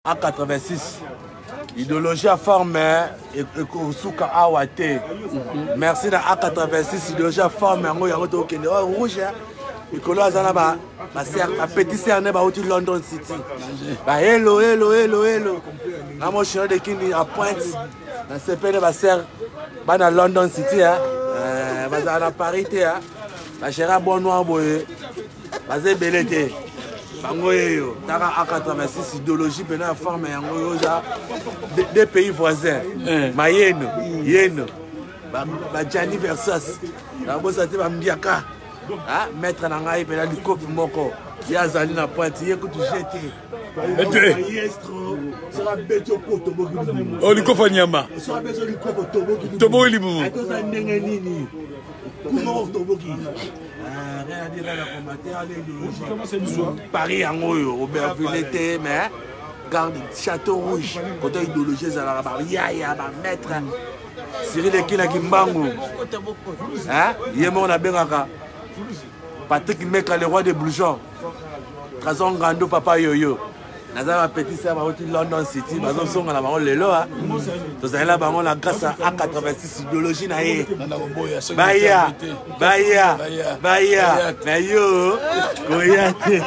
A86. Idéologie à forme et Kousuka Awate. Merci à A86, idéologie à forme et rouge. Et que là, ma petite sœur n'est pas au London City. Hello. Je suis de Kini à Pointe. Je suis de ma sœur à London City. Je suis à Paris. Je suis à Bonnois. Je suis à Belete. Tara A86 idéologie bena forme des pays voisins. Mayeno, Yeno, Bajani Versas. La bosse a été Mdiaka. Maître Nangaï pena du cop moko. Yazali na pointe, yécoute jeté. Oh, le coffre Nyama. Tobo Libu. Rien à dire à la Paris en haut, Aubervilles, mais garde Château Rouge, côté idéologie, ça va maître Cyril Ekina Kimbangu. Yémon a Bengaka. Patrick Meka, le roi des Blouchons. Trazon Gando, papa Yoyo. Nazama petit sœur au London City, bazo songa la bango lelo ha. To za la bango la grâce à A86 idéologie na ye. Baya. Mais yo, koyate.